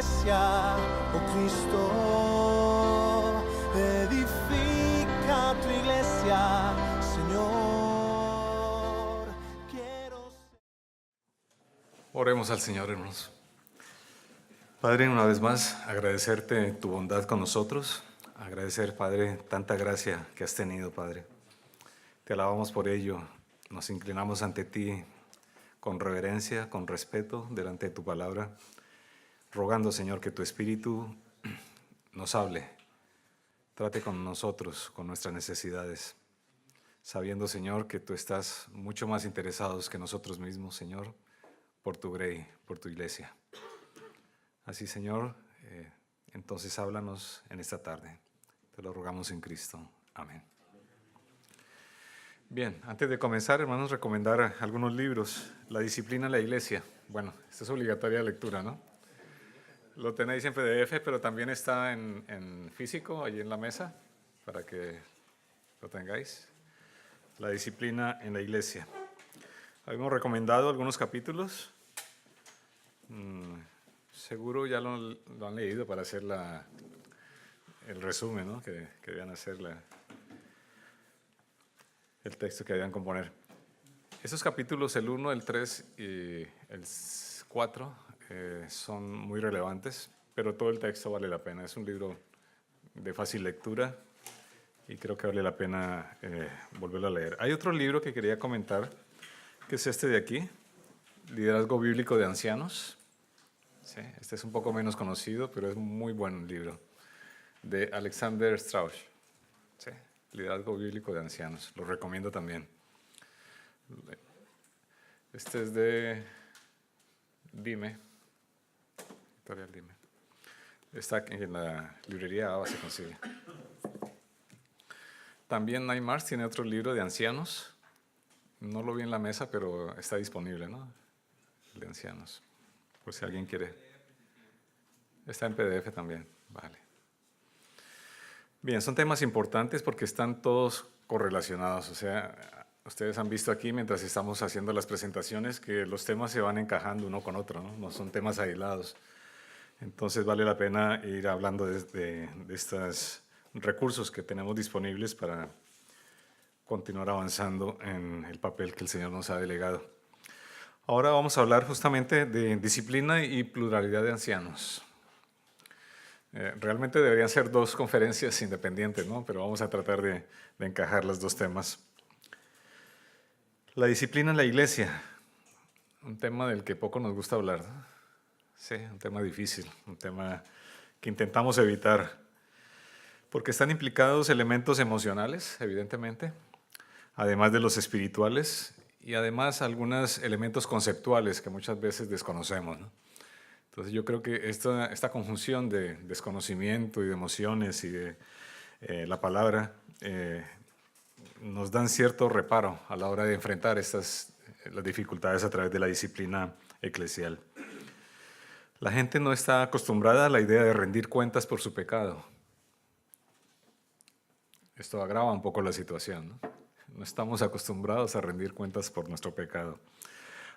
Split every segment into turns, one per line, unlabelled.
iglesia, oh Cristo, edifica tu iglesia, Señor.
Oremos al Señor, hermanos. Padre, una vez más, agradecerte tu bondad con nosotros. Agradecer, Padre, tanta gracia que has tenido, Padre. Te alabamos por ello. Nos inclinamos ante ti con reverencia, con respeto, delante de tu palabra, rogando, Señor, que tu Espíritu nos hable, trate con nosotros, con nuestras necesidades, sabiendo, Señor, que tú estás mucho más interesados que nosotros mismos, Señor, por tu grey, por tu iglesia. Así, Señor, entonces háblanos en esta tarde. Te lo rogamos en Cristo. Amén. Bien, antes de comenzar, hermanos, recomendar algunos libros. La disciplina en la iglesia. Bueno, esta es obligatoria lectura, ¿no? Lo tenéis en PDF, pero también está en físico, allí en la mesa, para que lo tengáis. La disciplina en la iglesia. Hemos recomendado algunos capítulos. Seguro ya lo han leído para hacer el resumen, ¿no? que debían hacer el texto que debían componer. Esos capítulos, el 1, el 3 y el 4, son muy relevantes, pero todo el texto vale la pena. Es un libro de fácil lectura y creo que vale la pena volverlo a leer. Hay otro libro que quería comentar, que es este de aquí, Liderazgo Bíblico de Ancianos. Sí, este es un poco menos conocido, pero es muy buen libro, de Alexander Strauss. Sí, Liderazgo Bíblico de Ancianos, lo recomiendo también. Este es de Dime, editorial Dime. Está en la librería ABA, se consigue. También Neymar tiene otro libro de ancianos. No lo vi en la mesa, pero está disponible, ¿no? El de ancianos. Por si alguien quiere. Está en PDF también, vale. Bien, son temas importantes porque están todos correlacionados. O sea, ustedes han visto aquí mientras estamos haciendo las presentaciones que los temas se van encajando uno con otro, ¿no? No son temas aislados. Entonces vale la pena ir hablando de estos recursos que tenemos disponibles para continuar avanzando en el papel que el Señor nos ha delegado. Ahora vamos a hablar justamente de disciplina y pluralidad de ancianos. Realmente deberían ser dos conferencias independientes, ¿no? Pero vamos a tratar de encajar los dos temas. La disciplina en la iglesia, un tema del que poco nos gusta hablar, ¿no? Sí, un tema difícil, un tema que intentamos evitar, porque están implicados elementos emocionales, evidentemente, además de los espirituales, y además algunos elementos conceptuales que muchas veces desconocemos, ¿no? Entonces yo creo que esta conjunción de desconocimiento y de emociones y de la palabra nos dan cierto reparo a la hora de enfrentar las dificultades a través de la disciplina eclesial. La gente no está acostumbrada a la idea de rendir cuentas por su pecado. Esto agrava un poco la situación, ¿no? No estamos acostumbrados a rendir cuentas por nuestro pecado.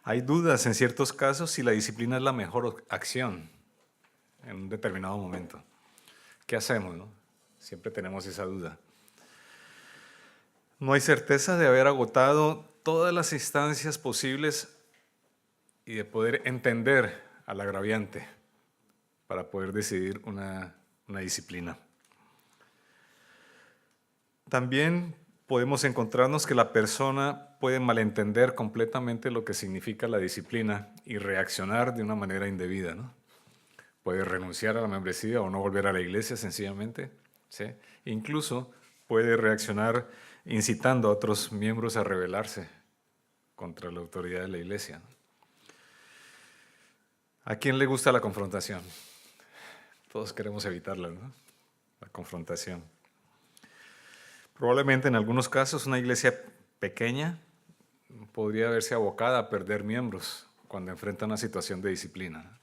Hay dudas en ciertos casos si la disciplina es la mejor acción en un determinado momento. ¿Qué hacemos, no? Siempre tenemos esa duda. No hay certeza de haber agotado todas las instancias posibles y de poder entender al agraviante para poder decidir una disciplina. También podemos encontrarnos que la persona puede malentender completamente lo que significa la disciplina y reaccionar de una manera indebida, ¿no? Puede renunciar a la membresía o no volver a la iglesia sencillamente, ¿sí? Incluso puede reaccionar incitando a otros miembros a rebelarse contra la autoridad de la iglesia, ¿no? ¿A quién le gusta la confrontación? Todos queremos evitarla, ¿no? La confrontación. Probablemente en algunos casos una iglesia pequeña podría verse abocada a perder miembros cuando enfrenta una situación de disciplina.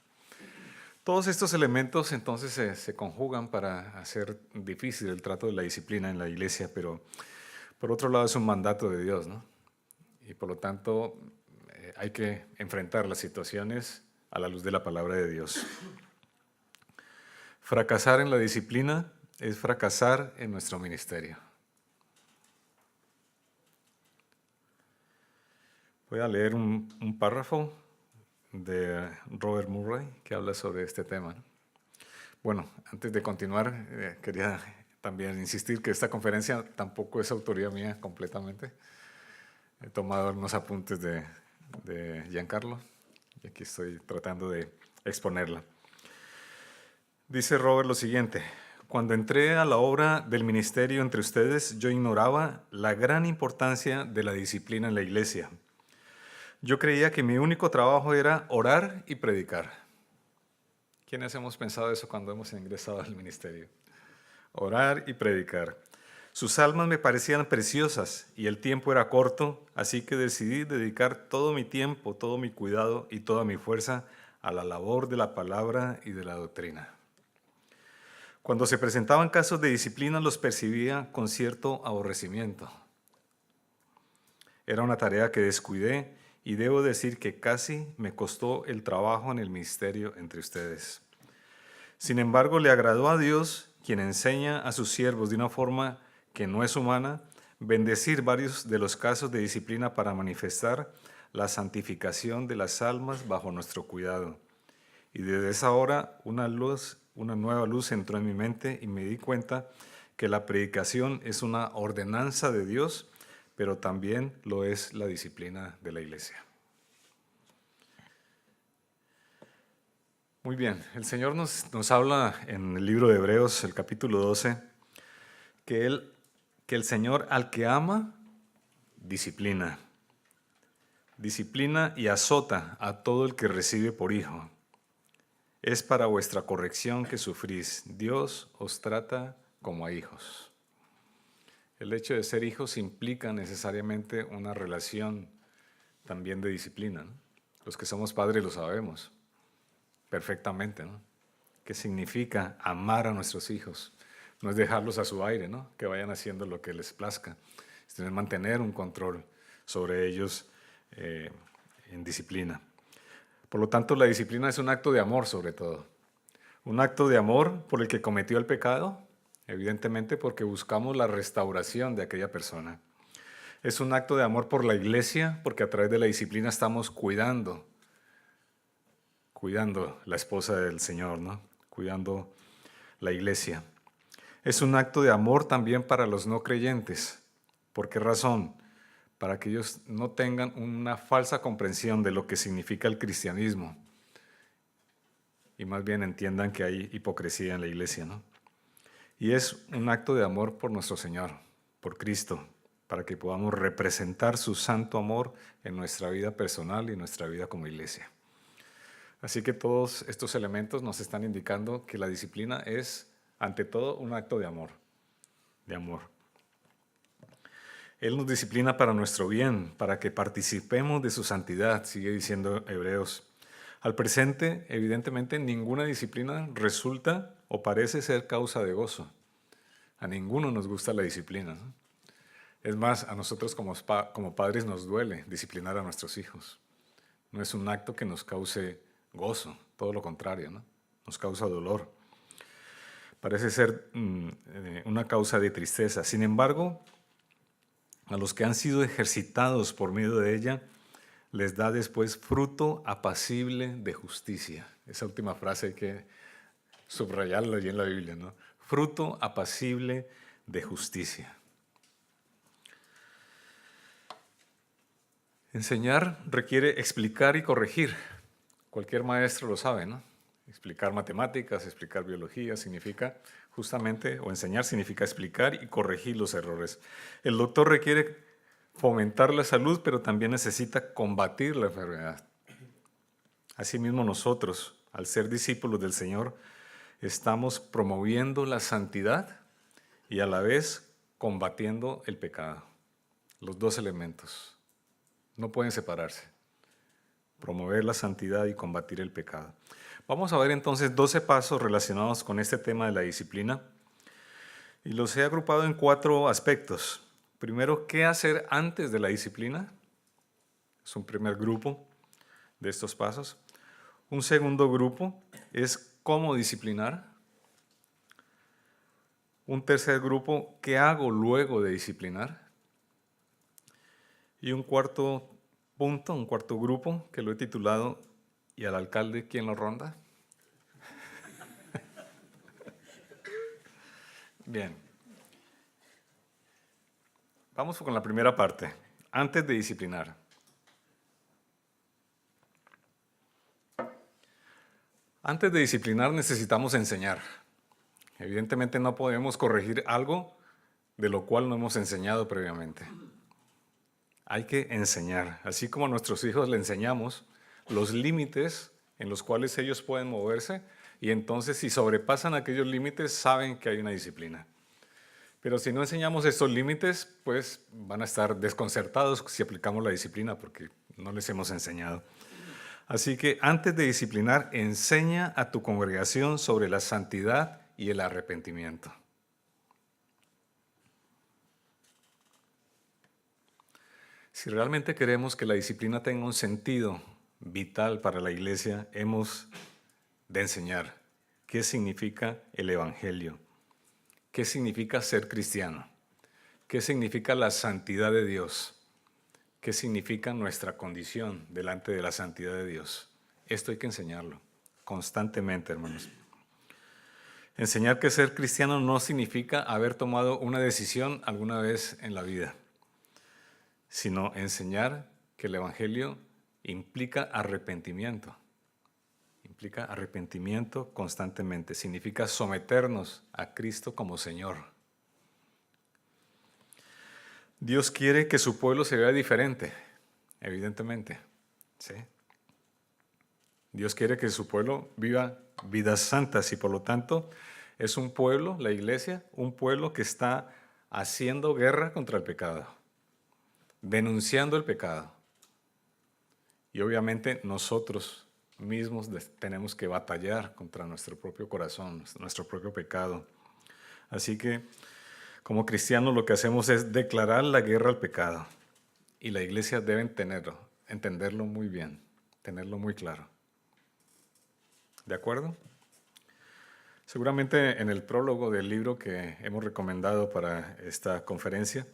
Todos estos elementos entonces se conjugan para hacer difícil el trato de la disciplina en la iglesia, pero por otro lado es un mandato de Dios, ¿no? Y por lo tanto hay que enfrentar las situaciones a la luz de la palabra de Dios. Fracasar en la disciplina es fracasar en nuestro ministerio. Voy a leer un párrafo de Robert Murray que habla sobre este tema. Bueno, antes de continuar, quería también insistir que esta conferencia tampoco es autoría mía completamente. He tomado unos apuntes de Giancarlo y aquí estoy tratando de exponerla. Dice Robert lo siguiente: cuando entré a la obra del ministerio entre ustedes, yo ignoraba la gran importancia de la disciplina en la iglesia. Yo creía que mi único trabajo era orar y predicar. ¿Quiénes hemos pensado eso cuando hemos ingresado al ministerio? Orar y predicar. Sus almas me parecían preciosas y el tiempo era corto, así que decidí dedicar todo mi tiempo, todo mi cuidado y toda mi fuerza a la labor de la palabra y de la doctrina. Cuando se presentaban casos de disciplina, los percibía con cierto aborrecimiento. Era una tarea que descuidé y debo decir que casi me costó el trabajo en el ministerio entre ustedes. Sin embargo, le agradó a Dios, quien enseña a sus siervos de una forma que no es humana, bendecir varios de los casos de disciplina para manifestar la santificación de las almas bajo nuestro cuidado. Y desde esa hora una nueva luz entró en mi mente y me di cuenta que la predicación es una ordenanza de Dios, pero también lo es la disciplina de la iglesia. Muy bien, el Señor nos habla en el libro de Hebreos, el capítulo 12, que el Señor al que ama, disciplina. Disciplina y azota a todo el que recibe por hijo. Es para vuestra corrección que sufrís. Dios os trata como a hijos. El hecho de ser hijos implica necesariamente una relación también de disciplina, ¿no? Los que somos padres lo sabemos perfectamente, ¿no? ¿Qué significa amar a nuestros hijos? No es dejarlos a su aire, ¿no? Que vayan haciendo lo que les plazca. Es tener, mantener un control sobre ellos en disciplina. Por lo tanto, la disciplina es un acto de amor sobre todo. Un acto de amor por el que cometió el pecado, evidentemente porque buscamos la restauración de aquella persona. Es un acto de amor por la iglesia, porque a través de la disciplina estamos cuidando la esposa del Señor, ¿no? Cuidando la iglesia. Es un acto de amor también para los no creyentes. ¿Por qué razón? Para que ellos no tengan una falsa comprensión de lo que significa el cristianismo y más bien entiendan que hay hipocresía en la iglesia, ¿no? Y es un acto de amor por nuestro Señor, por Cristo, para que podamos representar su santo amor en nuestra vida personal y nuestra vida como iglesia. Así que todos estos elementos nos están indicando que la disciplina es, ante todo, un acto de amor. De amor. Él nos disciplina para nuestro bien, para que participemos de su santidad, sigue diciendo Hebreos. Al presente, evidentemente, ninguna disciplina resulta o parece ser causa de gozo. A ninguno nos gusta la disciplina, ¿no? Es más, a nosotros como padres nos duele disciplinar a nuestros hijos. No es un acto que nos cause gozo, todo lo contrario, ¿no? Nos causa dolor. Parece ser una causa de tristeza. Sin embargo, a los que han sido ejercitados por medio de ella, les da después fruto apacible de justicia. Esa última frase hay que subrayarla allí en la Biblia, ¿no? Fruto apacible de justicia. Enseñar requiere explicar y corregir. Cualquier maestro lo sabe, ¿no? Explicar matemáticas, explicar biología significa justamente, o enseñar significa explicar y corregir los errores. El doctor requiere fomentar la salud, pero también necesita combatir la enfermedad. Asimismo nosotros, al ser discípulos del Señor, estamos promoviendo la santidad y a la vez combatiendo el pecado. Los dos elementos no pueden separarse. Promover la santidad y combatir el pecado. Vamos a ver entonces 12 pasos relacionados con este tema de la disciplina y los he agrupado en 4 aspectos. Primero, ¿qué hacer antes de la disciplina? Es un primer grupo de estos pasos. Un segundo grupo es cómo disciplinar. Un tercer grupo, ¿qué hago luego de disciplinar? Y un cuarto punto, un cuarto grupo, que lo he titulado ¿y al alcalde quién lo ronda? Bien. Vamos con la primera parte, antes de disciplinar. Antes de disciplinar necesitamos enseñar. Evidentemente no podemos corregir algo de lo cual no hemos enseñado previamente. Hay que enseñar, así como a nuestros hijos le enseñamos los límites en los cuales ellos pueden moverse, y entonces si sobrepasan aquellos límites saben que hay una disciplina. Pero si no enseñamos estos límites, pues van a estar desconcertados si aplicamos la disciplina porque no les hemos enseñado. Así que antes de disciplinar, enseña a tu congregación sobre la santidad y el arrepentimiento. Si realmente queremos que la disciplina tenga un sentido vital para la iglesia, hemos de enseñar qué significa el Evangelio, qué significa ser cristiano, qué significa la santidad de Dios, qué significa nuestra condición delante de la santidad de Dios. Esto hay que enseñarlo constantemente, hermanos. Enseñar que ser cristiano no significa haber tomado una decisión alguna vez en la vida, sino enseñar que el Evangelio implica arrepentimiento. Implica arrepentimiento constantemente. Significa someternos a Cristo como Señor. Dios quiere que su pueblo se vea diferente, evidentemente. ¿Sí? Dios quiere que su pueblo viva vidas santas y por lo tanto es un pueblo, la iglesia, un pueblo que está haciendo guerra contra el pecado, denunciando el pecado. Y obviamente nosotros mismos tenemos que batallar contra nuestro propio corazón, nuestro propio pecado. Así que como cristianos lo que hacemos es declarar la guerra al pecado. Y la iglesia debe entenderlo muy bien, tenerlo muy claro. ¿De acuerdo? Seguramente en el prólogo del libro que hemos recomendado para esta conferencia,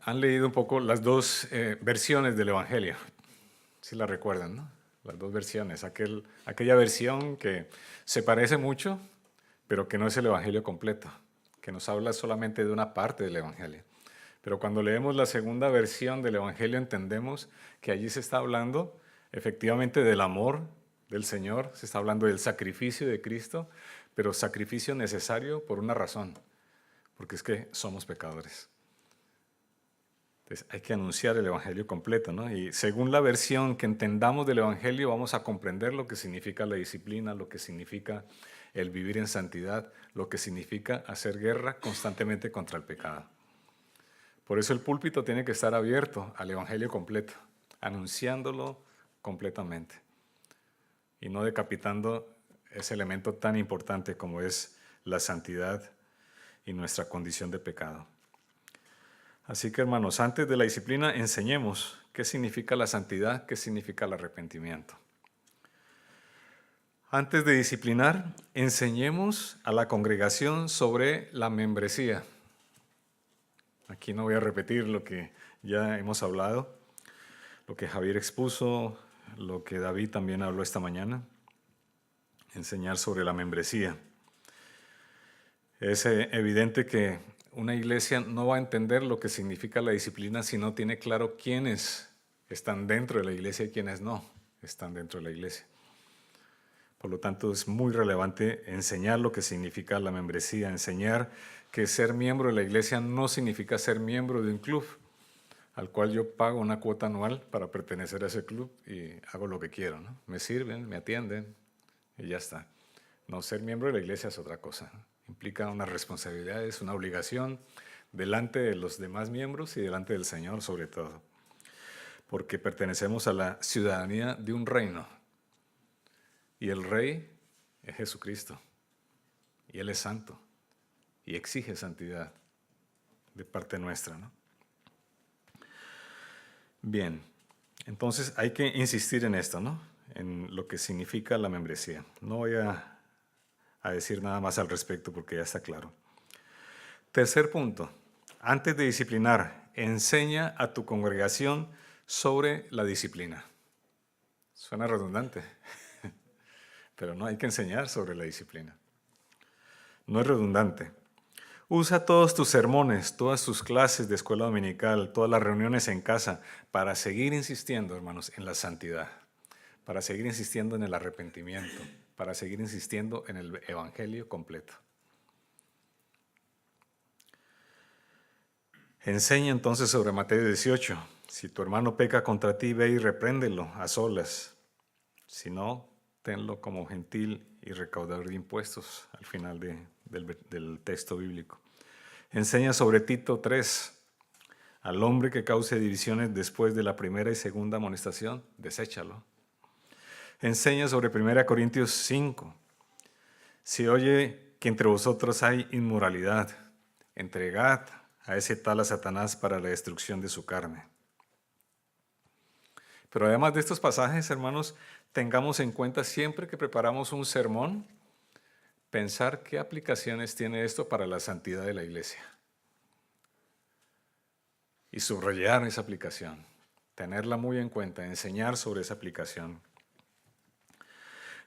han leído un poco las dos versiones del Evangelio. Si la recuerdan, ¿no? Las dos versiones. Aquella versión que se parece mucho, pero que no es el Evangelio completo, que nos habla solamente de una parte del Evangelio. Pero cuando leemos la segunda versión del Evangelio entendemos que allí se está hablando efectivamente del amor del Señor, se está hablando del sacrificio de Cristo, pero sacrificio necesario por una razón, porque es que somos pecadores. Entonces hay que anunciar el Evangelio completo, ¿no? Y según la versión que entendamos del Evangelio vamos a comprender lo que significa la disciplina, lo que significa el vivir en santidad, lo que significa hacer guerra constantemente contra el pecado. Por eso el púlpito tiene que estar abierto al Evangelio completo, anunciándolo completamente y no decapitando ese elemento tan importante como es la santidad y nuestra condición de pecado. Así que, hermanos, antes de la disciplina enseñemos qué significa la santidad, qué significa el arrepentimiento. Antes de disciplinar, enseñemos a la congregación sobre la membresía. Aquí no voy a repetir lo que ya hemos hablado, lo que Javier expuso, lo que David también habló esta mañana. Enseñar sobre la membresía. Es evidente que una iglesia no va a entender lo que significa la disciplina si no tiene claro quiénes están dentro de la iglesia y quiénes no están dentro de la iglesia. Por lo tanto, es muy relevante enseñar lo que significa la membresía, enseñar que ser miembro de la iglesia no significa ser miembro de un club al cual yo pago una cuota anual para pertenecer a ese club y hago lo que quiero, ¿no? Me sirven, me atienden y ya está. No, ser miembro de la iglesia es otra cosa. Implica unas responsabilidades, una obligación delante de los demás miembros y delante del Señor sobre todo. Porque pertenecemos a la ciudadanía de un reino. Y el rey es Jesucristo. Y Él es santo. Y exige santidad de parte nuestra, ¿no? Bien, entonces hay que insistir en esto, ¿no? En lo que significa la membresía. No voy a decir nada más al respecto porque ya está claro. Tercer punto, antes de disciplinar, enseña a tu congregación sobre la disciplina. Suena redundante, pero no hay que enseñar sobre la disciplina. No es redundante. Usa todos tus sermones, todas tus clases de escuela dominical, todas las reuniones en casa para seguir insistiendo, hermanos, en la santidad, para seguir insistiendo en el arrepentimiento, para seguir insistiendo en el evangelio completo. Enseña entonces sobre Mateo 18. Si tu hermano peca contra ti, ve y repréndelo a solas. Si no, tenlo como gentil y recaudador de impuestos al final del texto bíblico. Enseña sobre Tito 3. Al hombre que cause divisiones después de la primera y segunda amonestación, deséchalo. Enseña sobre 1 Corintios 5. Si oye que entre vosotros hay inmoralidad, entregad a ese tal a Satanás para la destrucción de su carne. Pero además de estos pasajes, hermanos, tengamos en cuenta siempre que preparamos un sermón, pensar qué aplicaciones tiene esto para la santidad de la iglesia. Y subrayar esa aplicación, tenerla muy en cuenta, enseñar sobre esa aplicación.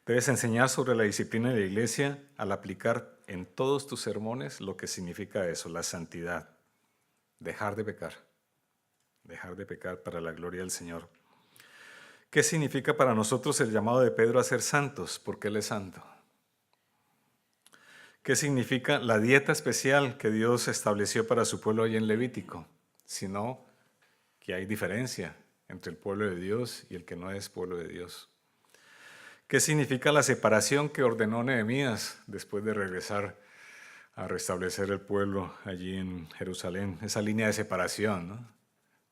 Debes enseñar sobre la disciplina de la iglesia al aplicar en todos tus sermones lo que significa eso, la santidad. Dejar de pecar para la gloria del Señor. ¿Qué significa para nosotros el llamado de Pedro a ser santos? Porque Él es santo. ¿Qué significa la dieta especial que Dios estableció para su pueblo ahí en Levítico? Sino que hay diferencia entre el pueblo de Dios y el que no es pueblo de Dios. ¿Qué significa la separación que ordenó Nehemías después de regresar a restablecer el pueblo allí en Jerusalén? Esa línea de separación, ¿no?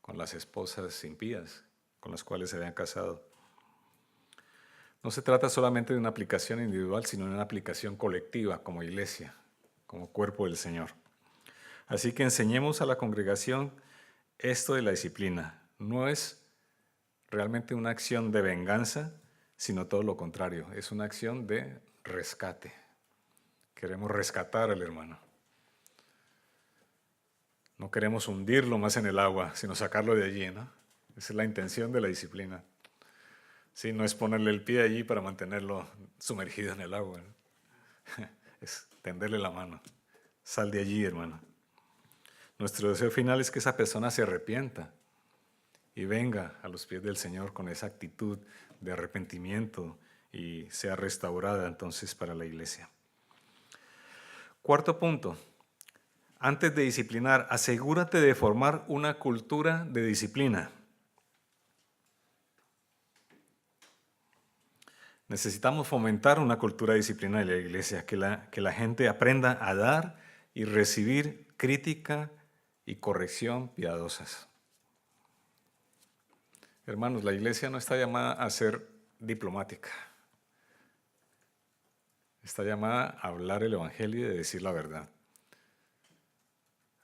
Con las esposas impías con las cuales se habían casado. No se trata solamente de una aplicación individual, sino de una aplicación colectiva como iglesia, como cuerpo del Señor. Así que enseñemos a la congregación esto de la disciplina. No es realmente una acción de venganza, sino todo lo contrario. Es una acción de rescate. Queremos rescatar al hermano. No queremos hundirlo más en el agua, sino sacarlo de allí, ¿no? Esa es la intención de la disciplina. Sí, no es ponerle el pie allí para mantenerlo sumergido en el agua, ¿no? Es tenderle la mano. Sal de allí, hermano. Nuestro deseo final es que esa persona se arrepienta y venga a los pies del Señor con esa actitud de arrepentimiento y sea restaurada entonces para la iglesia. Cuarto punto. Antes de disciplinar, asegúrate de formar una cultura de disciplina. Necesitamos fomentar una cultura de disciplina de la iglesia, que la gente aprenda a dar y recibir crítica y corrección piadosas. Hermanos, la iglesia no está llamada a ser diplomática. Está llamada a hablar el evangelio y de decir la verdad.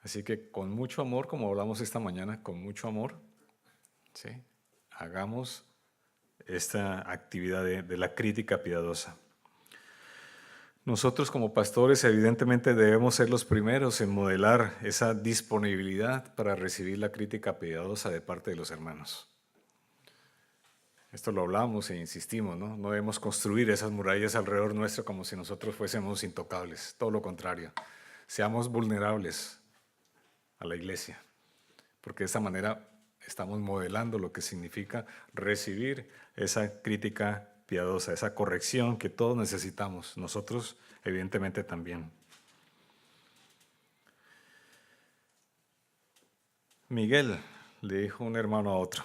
Así que con mucho amor, como hablamos esta mañana, con mucho amor, ¿sí? Hagamos esta actividad de la crítica piadosa. Nosotros como pastores evidentemente debemos ser los primeros en modelar esa disponibilidad para recibir la crítica piadosa de parte de los hermanos. Esto lo hablamos e insistimos, ¿no? No debemos construir esas murallas alrededor nuestro como si nosotros fuésemos intocables, todo lo contrario. Seamos vulnerables a la iglesia, porque de esta manera estamos modelando lo que significa recibir esa crítica piadosa, esa corrección que todos necesitamos, nosotros evidentemente también. Miguel, le dijo un hermano a otro,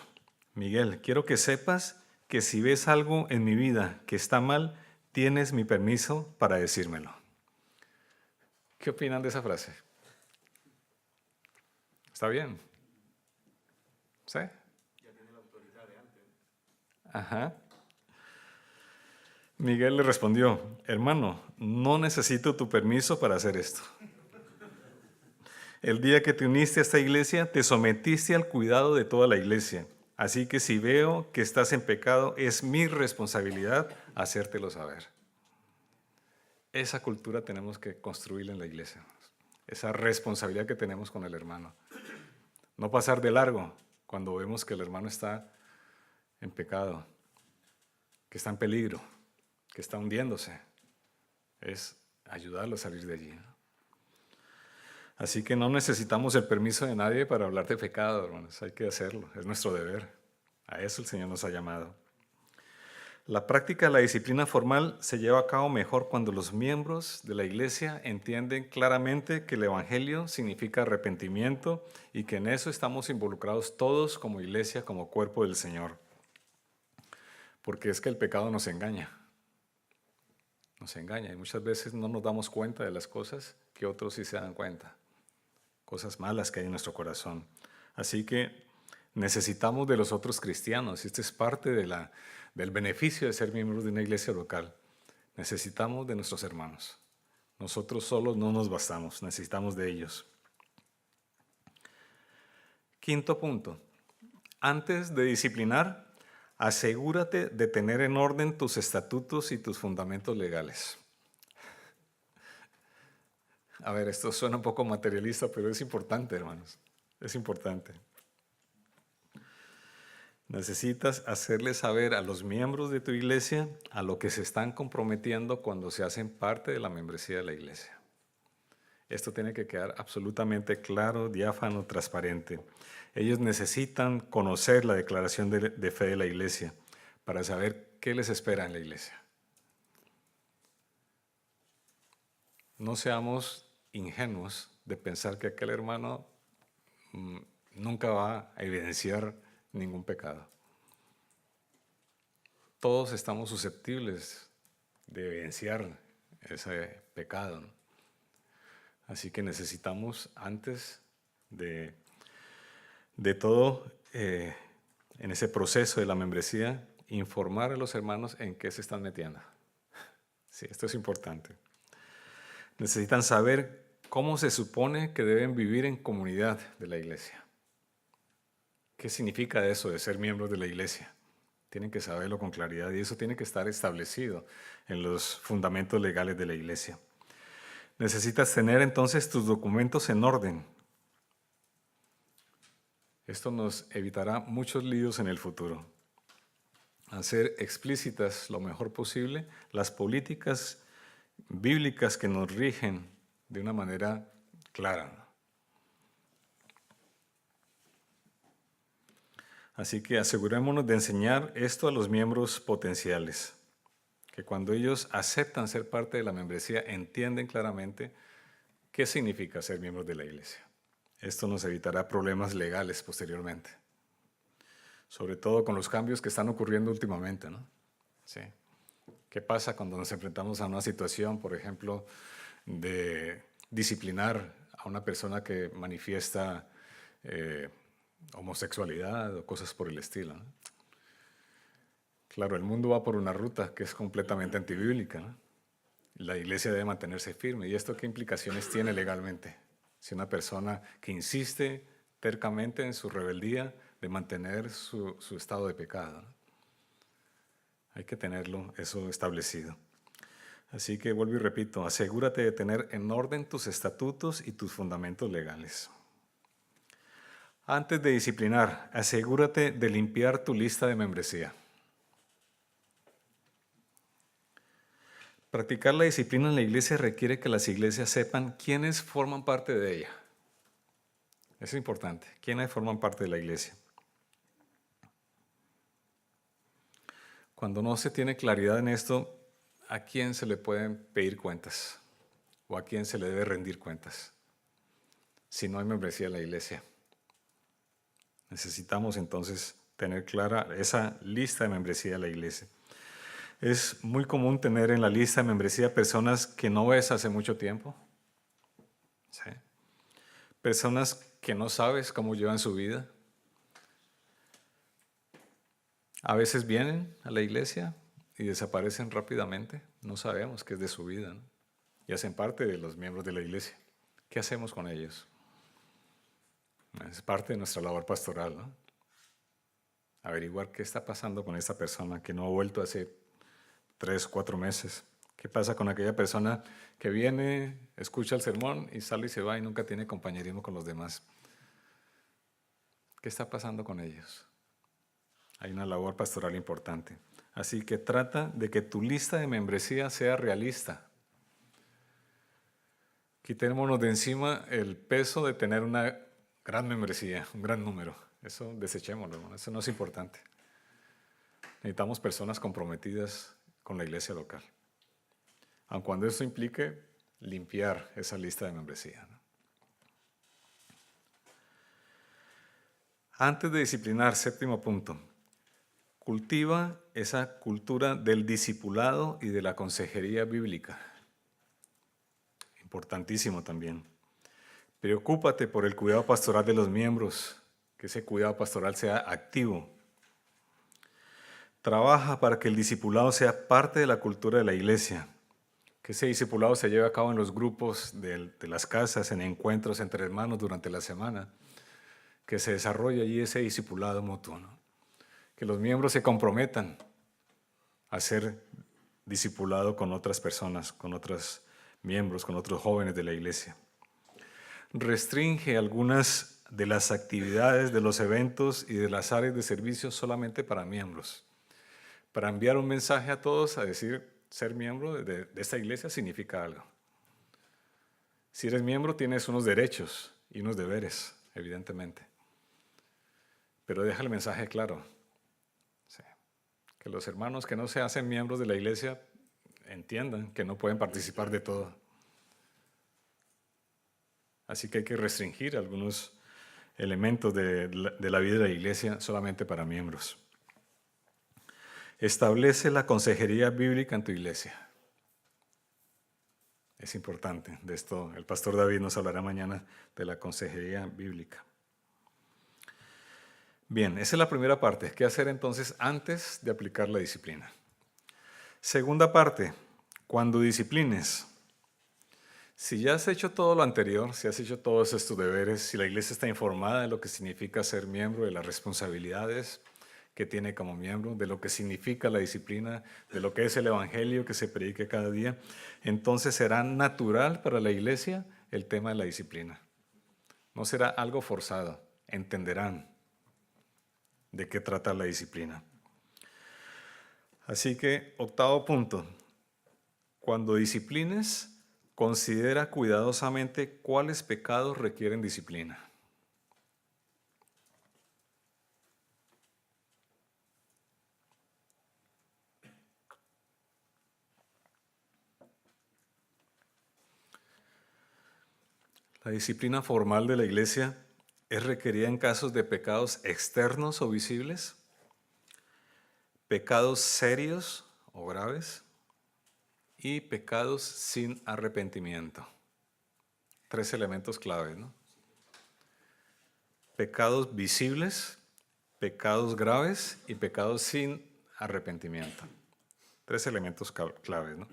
Miguel, quiero que sepas que si ves algo en mi vida que está mal, tienes mi permiso para decírmelo. ¿Qué opinan de esa frase? ¿Está bien? ¿Sí? Ya tiene la autoridad de antes. Ajá. Miguel le respondió, hermano, no necesito tu permiso para hacer esto. El día que te uniste a esta iglesia, te sometiste al cuidado de toda la iglesia. Así que si veo que estás en pecado, es mi responsabilidad hacértelo saber. Esa cultura tenemos que construir en la iglesia. esa responsabilidad que tenemos con el hermano. No pasar de largo cuando vemos que el hermano está en pecado, que está en peligro, que está hundiéndose. Es ayudarlo a salir de allí, ¿no? Así que no necesitamos el permiso de nadie para hablar de pecado, hermanos. Hay que hacerlo, es nuestro deber. A eso el Señor nos ha llamado. La práctica de la disciplina formal se lleva a cabo mejor cuando los miembros de la iglesia entienden claramente que el Evangelio significa arrepentimiento y que en eso estamos involucrados todos como iglesia, como cuerpo del Señor. Porque es que el pecado nos engaña y muchas veces no nos damos cuenta de las cosas que otros sí se dan cuenta, cosas malas que hay en nuestro corazón. Así que necesitamos de los otros cristianos, y esto es parte del beneficio de ser miembros de una iglesia local. Necesitamos de nuestros hermanos. Nosotros solos no nos bastamos, necesitamos de ellos. Quinto punto, antes de disciplinar, asegúrate de tener en orden tus estatutos y tus fundamentos legales. A ver, esto suena un poco materialista, pero es importante, hermanos. Es importante. Necesitas hacerle saber a los miembros de tu iglesia a lo que se están comprometiendo cuando se hacen parte de la membresía de la iglesia. Esto tiene que quedar absolutamente claro, diáfano, transparente. Ellos necesitan conocer la declaración de fe de la iglesia para saber qué les espera en la iglesia. No seamos ingenuos de pensar que aquel hermano nunca va a evidenciar ningún pecado. Todos estamos susceptibles de evidenciar ese pecado, ¿no? Así que necesitamos, antes de todo, en ese proceso de la membresía, informar a los hermanos en qué se están metiendo. Sí, esto es importante. Necesitan saber cómo se supone que deben vivir en comunidad de la iglesia. ¿Qué significa eso de ser miembros de la iglesia? Tienen que saberlo con claridad y eso tiene que estar establecido en los fundamentos legales de la iglesia. Necesitas tener entonces tus documentos en orden. Esto nos evitará muchos líos en el futuro. Hacer explícitas lo mejor posible las políticas bíblicas que nos rigen de una manera clara. Así que asegurémonos de enseñar esto a los miembros potenciales, que cuando ellos aceptan ser parte de la membresía entienden claramente qué significa ser miembros de la iglesia. Esto nos evitará problemas legales posteriormente, sobre todo con los cambios que están ocurriendo últimamente, ¿no? Sí. ¿Qué pasa cuando nos enfrentamos a una situación, por ejemplo, de disciplinar a una persona que manifiesta homosexualidad o cosas por el estilo, ¿no? Claro, el mundo va por una ruta que es completamente antibíblica, ¿no? La iglesia debe mantenerse firme. ¿Y esto qué implicaciones tiene legalmente? Si una persona que insiste tercamente en su rebeldía de mantener su estado de pecado, ¿no? Hay que tenerlo eso establecido. Así que vuelvo y repito, asegúrate de tener en orden tus estatutos y tus fundamentos legales. Antes de disciplinar, asegúrate de limpiar tu lista de membresía. Practicar la disciplina en la iglesia requiere que las iglesias sepan quiénes forman parte de ella. Eso es importante, quiénes forman parte de la iglesia. Cuando no se tiene claridad en esto, ¿a quién se le pueden pedir cuentas? ¿O a quién se le debe rendir cuentas? Si no hay membresía en la iglesia. Necesitamos entonces tener clara esa lista de membresía de la iglesia. Es muy común tener en la lista de membresía personas que no ves hace mucho tiempo. ¿Sí? Personas que no sabes cómo llevan su vida. A veces vienen a la iglesia y desaparecen rápidamente. No sabemos qué es de su vida, ¿no? Y hacen parte de los miembros de la iglesia. ¿Qué hacemos con ellos? Es parte de nuestra labor pastoral, ¿no? Averiguar qué está pasando con esta persona que no ha vuelto hace 3, 4 meses. ¿Qué pasa con aquella persona que viene, escucha el sermón y sale y se va y nunca tiene compañerismo con los demás? ¿Qué está pasando con ellos? Hay una labor pastoral importante. Así que trata de que tu lista de membresía sea realista. Quitémonos de encima el peso de tener una gran membresía, un gran número. Eso desechémoslo, ¿no? Eso no es importante. Necesitamos personas comprometidas con la iglesia local. Aun cuando eso implique limpiar esa lista de membresía, ¿no? Antes de disciplinar, séptimo punto, cultiva esa cultura del discipulado y de la consejería bíblica. Importantísimo también. Preocúpate por el cuidado pastoral de los miembros, que ese cuidado pastoral sea activo. Trabaja para que el discipulado sea parte de la cultura de la iglesia, que ese discipulado se lleve a cabo en los grupos de las casas, en encuentros entre hermanos durante la semana, que se desarrolle allí ese discipulado mutuo, ¿no? Que los miembros se comprometan a ser discipulado con otras personas, con otros miembros, con otros jóvenes de la iglesia. Restringe algunas de las actividades, de los eventos y de las áreas de servicio solamente para miembros, para enviar un mensaje a todos a decir, ser miembro de esta iglesia significa algo. Si eres miembro tienes unos derechos y unos deberes, evidentemente. Pero deja el mensaje claro. Sí. Que los hermanos que no se hacen miembros de la iglesia entiendan que no pueden participar de todo. Así que hay que restringir algunos elementos de la vida de la iglesia solamente para miembros. Establece la consejería bíblica en tu iglesia. Es importante. De esto el pastor David nos hablará mañana de la consejería bíblica. Bien, esa es la primera parte. ¿Qué hacer entonces antes de aplicar la disciplina? Segunda parte, cuando disciplines. Si ya has hecho todo lo anterior, si has hecho todos estos deberes, si la iglesia está informada de lo que significa ser miembro, de las responsabilidades que tiene como miembro, de lo que significa la disciplina, de lo que es el evangelio que se predique cada día, entonces será natural para la iglesia el tema de la disciplina. No será algo forzado, entenderán de qué trata la disciplina. Así que, octavo punto, cuando disciplines, considera cuidadosamente cuáles pecados requieren disciplina. La disciplina formal de la iglesia es requerida en casos de pecados externos o visibles, pecados serios o graves y pecados sin arrepentimiento. 3 elementos claves, ¿no? Pecados visibles, pecados graves y pecados sin arrepentimiento. 3 elementos claves, ¿no?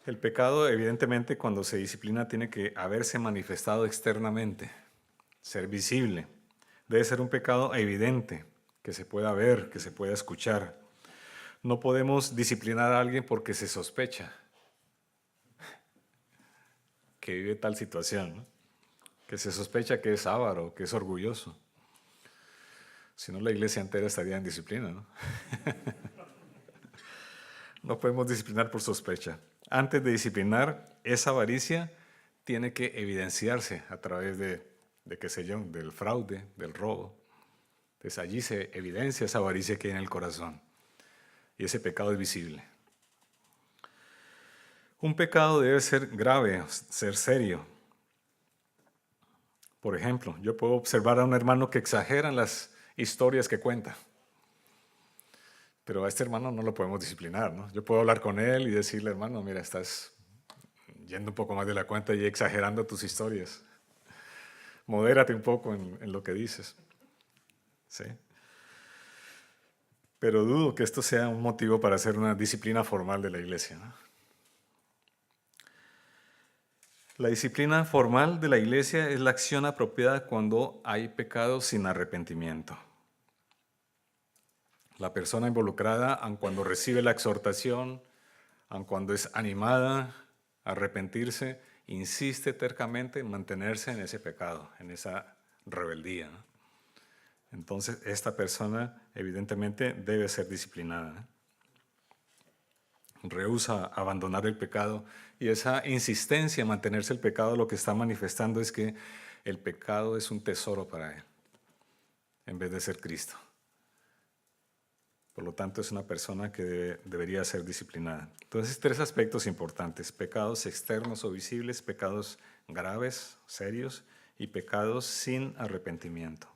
El pecado, evidentemente, cuando se disciplina, tiene que haberse manifestado externamente, ser visible. Debe ser un pecado evidente, que se pueda ver, que se pueda escuchar. No podemos disciplinar a alguien porque se sospecha que vive tal situación, ¿no? Que se sospecha que es avaro, que es orgulloso. Si no, la iglesia entera estaría en disciplina, ¿no? No podemos disciplinar por sospecha. Antes de disciplinar, esa avaricia tiene que evidenciarse a través de qué sé yo, del fraude, del robo. Entonces allí se evidencia esa avaricia que hay en el corazón. Y ese pecado es visible. Un pecado debe ser grave, ser serio. Por ejemplo, yo puedo observar a un hermano que exagera en las historias que cuenta. Pero a este hermano no lo podemos disciplinar, ¿no? Yo puedo hablar con él y decirle, hermano, mira, estás yendo un poco más de la cuenta y exagerando tus historias. Modérate un poco en lo que dices. ¿Sí? Pero dudo que esto sea un motivo para hacer una disciplina formal de la iglesia, ¿no? La disciplina formal de la iglesia es la acción apropiada cuando hay pecados sin arrepentimiento. La persona involucrada, aun cuando recibe la exhortación, aun cuando es animada a arrepentirse, insiste tercamente en mantenerse en ese pecado, en esa rebeldía, ¿no? Entonces, esta persona evidentemente debe ser disciplinada, ¿no? Rehúsa abandonar el pecado, y esa insistencia en mantenerse el pecado lo que está manifestando es que el pecado es un tesoro para él, en vez de ser Cristo. Por lo tanto, es una persona que debería ser disciplinada. Entonces, 3 aspectos importantes: pecados externos o visibles, pecados graves, serios, y pecados sin arrepentimiento.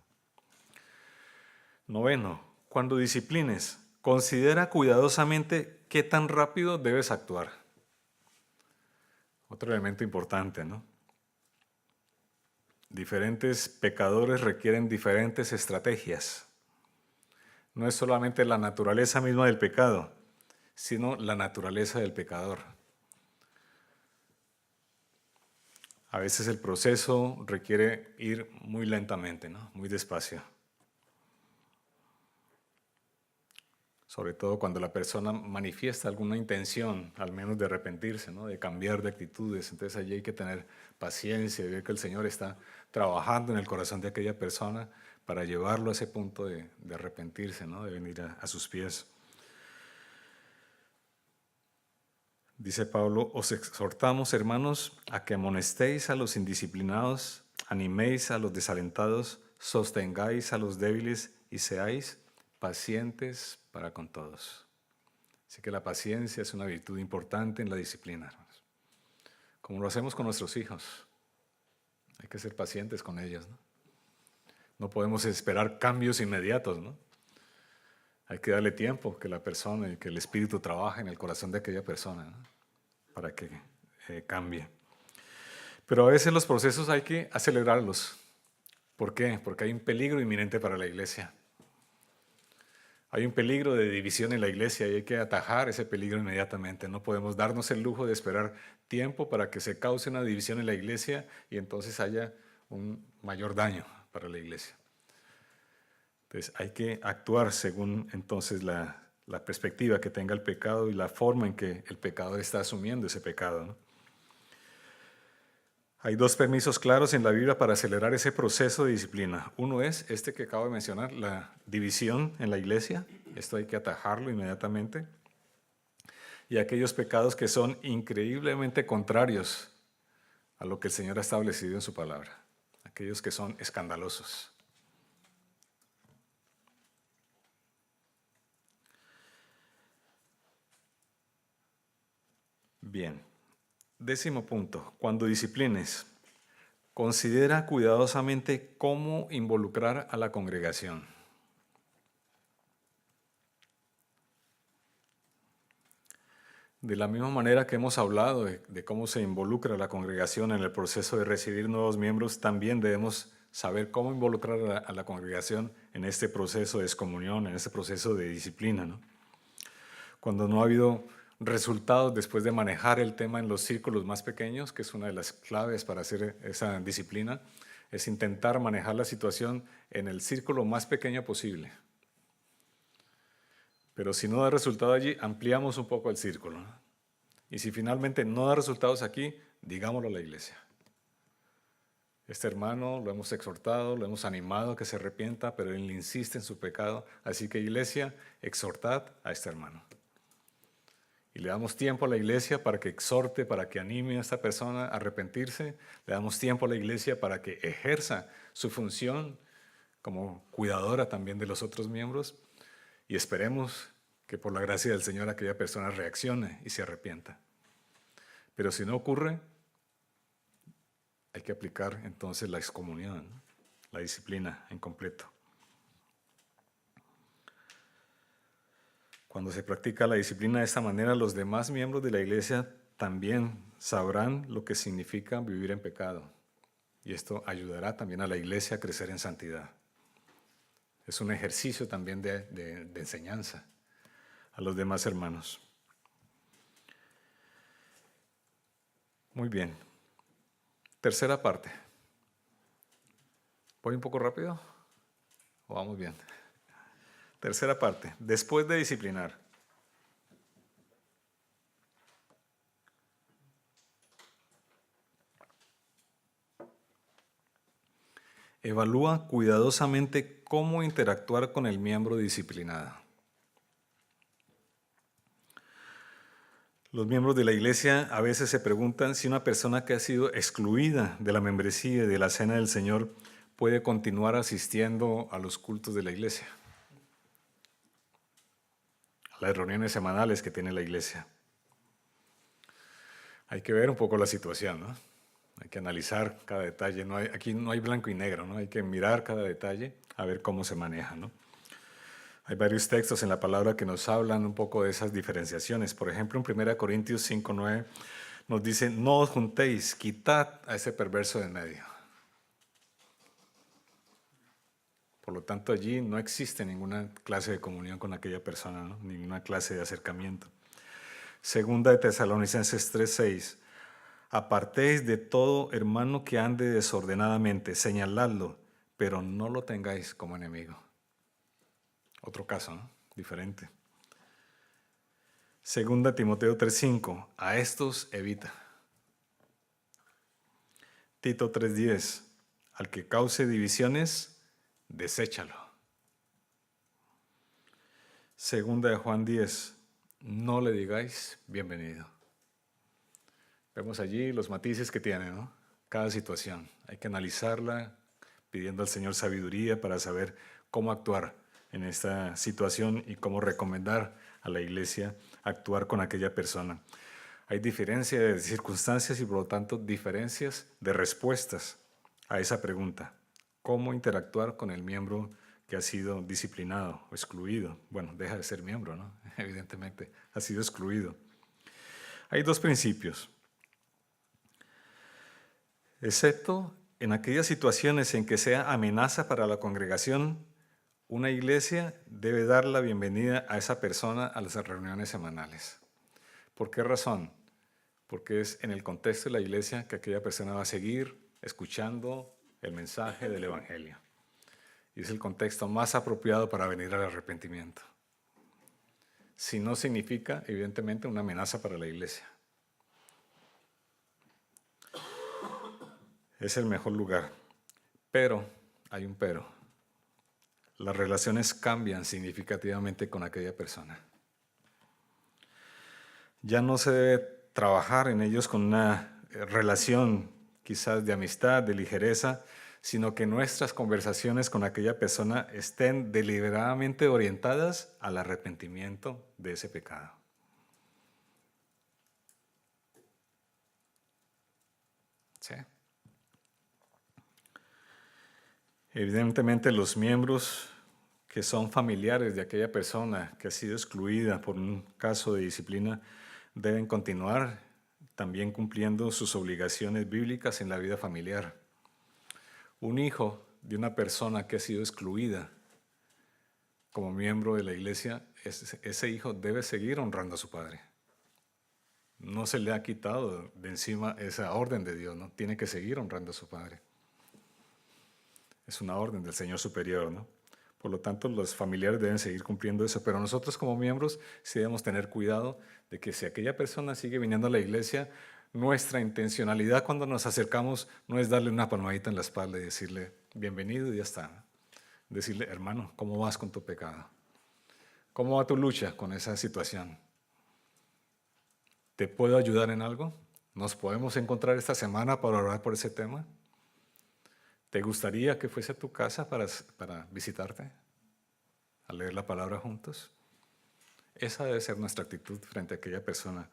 9, cuando disciplines, considera cuidadosamente qué tan rápido debes actuar. Otro elemento importante, ¿no? Diferentes pecadores requieren diferentes estrategias. No es solamente la naturaleza misma del pecado, sino la naturaleza del pecador. A veces el proceso requiere ir muy lentamente, ¿no? Muy despacio. Sobre todo cuando la persona manifiesta alguna intención, al menos de arrepentirse, ¿no? De cambiar de actitudes. Entonces allí hay que tener paciencia y ver que el Señor está trabajando en el corazón de aquella persona para llevarlo a ese punto de arrepentirse, ¿no? De venir a sus pies. Dice Pablo: os exhortamos, hermanos, a que amonestéis a los indisciplinados, animéis a los desalentados, sostengáis a los débiles y seáis pacientes para con todos. Así que la paciencia es una virtud importante en la disciplina, hermanos. Como lo hacemos con nuestros hijos, hay que ser pacientes con ellos, ¿no? No podemos esperar cambios inmediatos, ¿no? Hay que darle tiempo que la persona y que el Espíritu trabaje en el corazón de aquella persona, ¿no? Para que cambie. Pero a veces los procesos hay que acelerarlos. ¿Por qué? Porque hay un peligro inminente para la iglesia. Hay un peligro de división en la iglesia y hay que atajar ese peligro inmediatamente. No podemos darnos el lujo de esperar tiempo para que se cause una división en la iglesia y entonces haya un mayor daño para la iglesia. Entonces hay que actuar según entonces la perspectiva que tenga el pecado y la forma en que el pecador está asumiendo ese pecado, ¿no? Hay 2 permisos claros en la Biblia para acelerar ese proceso de disciplina. Uno es este que acabo de mencionar, la división en la iglesia. Esto hay que atajarlo inmediatamente. Y aquellos pecados que son increíblemente contrarios a lo que el Señor ha establecido en su palabra. Aquellos que son escandalosos. Bien. 10º punto, cuando disciplines, considera cuidadosamente cómo involucrar a la congregación. De la misma manera que hemos hablado de cómo se involucra la congregación en el proceso de recibir nuevos miembros, también debemos saber cómo involucrar a la congregación en este proceso de excomunión, en este proceso de disciplina, ¿no? Cuando no ha habido resultados después de manejar el tema en los círculos más pequeños, que es una de las claves para hacer esa disciplina, es intentar manejar la situación en el círculo más pequeño posible. Pero si no da resultado allí, ampliamos un poco el círculo, ¿no? Y si finalmente no da resultados aquí, digámoslo a la iglesia. Este hermano lo hemos exhortado, lo hemos animado a que se arrepienta, pero él insiste en su pecado. Así que, iglesia, exhortad a este hermano. Y le damos tiempo a la iglesia para que exhorte, para que anime a esta persona a arrepentirse. Le damos tiempo a la iglesia para que ejerza su función como cuidadora también de los otros miembros. Y esperemos que por la gracia del Señor aquella persona reaccione y se arrepienta. Pero si no ocurre, hay que aplicar entonces la excomunión, ¿no? La disciplina en completo. Cuando se practica la disciplina de esta manera, los demás miembros de la iglesia también sabrán lo que significa vivir en pecado. Y esto ayudará también a la iglesia a crecer en santidad. Es un ejercicio también de enseñanza a los demás hermanos. Muy bien. Tercera parte. ¿Voy un poco rápido? ¿O vamos bien? Tercera parte. Después de disciplinar. Evalúa cuidadosamente cómo interactuar con el miembro disciplinado. Los miembros de la iglesia a veces se preguntan si una persona que ha sido excluida de la membresía y de la cena del Señor puede continuar asistiendo a los cultos de la iglesia, a las reuniones semanales que tiene la iglesia. Hay que ver un poco la situación, ¿no? Hay que analizar cada detalle. Aquí no hay blanco y negro, ¿no? Hay que mirar cada detalle a ver cómo se maneja, ¿no? Hay varios textos en la palabra que nos hablan un poco de esas diferenciaciones. Por ejemplo, en 1 Corintios 5:9 nos dice: no os juntéis, quitad a ese perverso de en medio. Por lo tanto, allí no existe ninguna clase de comunión con aquella persona, ¿no? Ninguna clase de acercamiento. Segunda de Tesalonicenses 3:6: apartéis de todo hermano que ande desordenadamente, señaladlo, pero no lo tengáis como enemigo. Otro caso, ¿no? Diferente. Segunda Timoteo 3:5: a estos evita. Tito 3:10: al que cause divisiones, deséchalo. Segunda de Juan 10: no le digáis bienvenido. Vemos allí los matices que tiene, ¿no? Cada situación. Hay que analizarla pidiendo al Señor sabiduría para saber cómo actuar en esta situación y cómo recomendar a la iglesia actuar con aquella persona. Hay diferencia de circunstancias y por lo tanto diferencias de respuestas a esa pregunta. ¿Cómo interactuar con el miembro que ha sido disciplinado o excluido? Bueno, deja de ser miembro, ¿no? Evidentemente, ha sido excluido. Hay dos principios. Excepto en aquellas situaciones en que sea amenaza para la congregación, una iglesia debe dar la bienvenida a esa persona a las reuniones semanales. ¿Por qué razón? Porque es en el contexto de la iglesia que aquella persona va a seguir escuchando el mensaje del Evangelio. Y es el contexto más apropiado para venir al arrepentimiento. Si no significa, evidentemente, una amenaza para la iglesia. Es el mejor lugar. Pero, hay un pero. Las relaciones cambian significativamente con aquella persona. Ya no se debe trabajar en ellos con una relación quizás de amistad, de ligereza, sino que nuestras conversaciones con aquella persona estén deliberadamente orientadas al arrepentimiento de ese pecado. ¿Sí? Evidentemente los miembros que son familiares de aquella persona que ha sido excluida por un caso de disciplina deben continuar también cumpliendo sus obligaciones bíblicas en la vida familiar. Un hijo de una persona que ha sido excluida como miembro de la iglesia, ese hijo debe seguir honrando a su padre. No se le ha quitado de encima esa orden de Dios, ¿no? Tiene que seguir honrando a su padre. Es una orden del Señor superior, ¿no? Por lo tanto, los familiares deben seguir cumpliendo eso, pero nosotros como miembros sí debemos tener cuidado de que si aquella persona sigue viniendo a la iglesia, nuestra intencionalidad cuando nos acercamos no es darle una palmadita en la espalda y decirle bienvenido y ya está. Decirle, hermano, ¿cómo vas con tu pecado? ¿Cómo va tu lucha con esa situación? ¿Te puedo ayudar en algo? ¿Nos podemos encontrar esta semana para orar por ese tema? ¿Te gustaría que fuese a tu casa para visitarte? ¿A leer la palabra juntos? Esa debe ser nuestra actitud frente a aquella persona,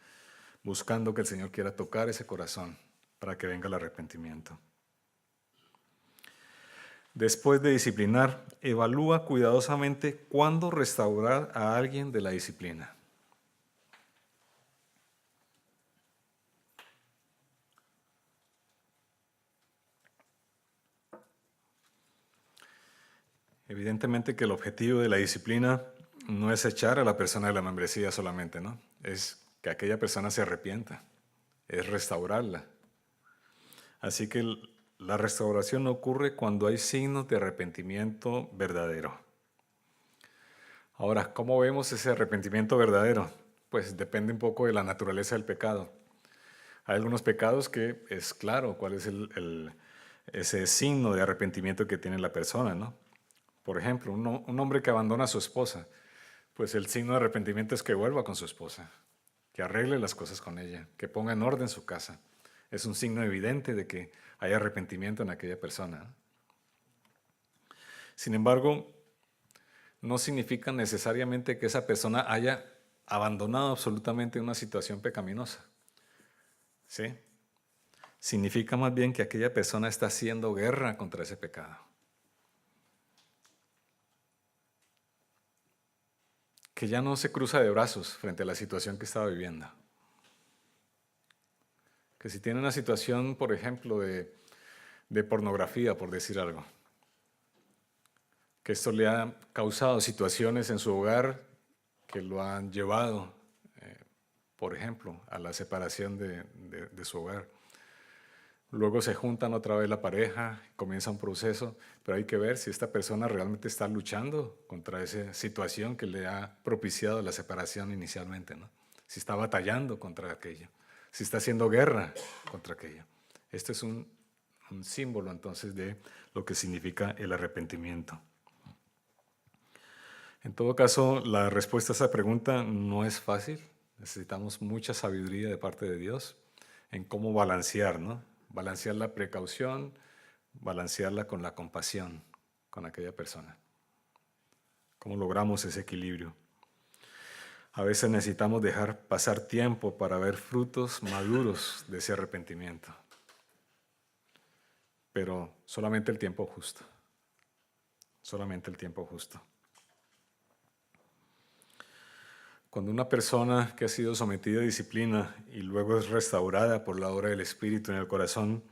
buscando que el Señor quiera tocar ese corazón para que venga el arrepentimiento. Después de disciplinar, evalúa cuidadosamente cuándo restaurar a alguien de la disciplina. Evidentemente que el objetivo de la disciplina no es echar a la persona de la membresía solamente, ¿no? Es que aquella persona se arrepienta, es restaurarla. Así que la restauración ocurre cuando hay signos de arrepentimiento verdadero. Ahora, ¿cómo vemos ese arrepentimiento verdadero? Pues depende un poco de la naturaleza del pecado. Hay algunos pecados que es claro cuál es ese signo de arrepentimiento que tiene la persona, ¿no? Por ejemplo, un hombre que abandona a su esposa, pues el signo de arrepentimiento es que vuelva con su esposa, que arregle las cosas con ella, que ponga en orden su casa. Es un signo evidente de que hay arrepentimiento en aquella persona. Sin embargo, no significa necesariamente que esa persona haya abandonado absolutamente una situación pecaminosa. ¿Sí? Significa más bien que aquella persona está haciendo guerra contra ese pecado. Que ya no se cruza de brazos frente a la situación que estaba viviendo. Que si tiene una situación, por ejemplo, de pornografía, por decir algo, que esto le ha causado situaciones en su hogar que lo han llevado, por ejemplo, a la separación de su hogar. Luego se juntan otra vez la pareja, comienza un proceso, pero hay que ver si esta persona realmente está luchando contra esa situación que le ha propiciado la separación inicialmente, ¿no? Si está batallando contra aquello, si está haciendo guerra contra aquello. Este es un símbolo entonces de lo que significa el arrepentimiento. En todo caso, la respuesta a esa pregunta no es fácil. Necesitamos mucha sabiduría de parte de Dios en cómo balancear, ¿no? Balancear la precaución, balancearla con la compasión con aquella persona. ¿Cómo logramos ese equilibrio? A veces necesitamos dejar pasar tiempo para ver frutos maduros de ese arrepentimiento. Pero solamente el tiempo justo. Solamente el tiempo justo. Cuando una persona que ha sido sometida a disciplina y luego es restaurada por la obra del Espíritu en el corazón,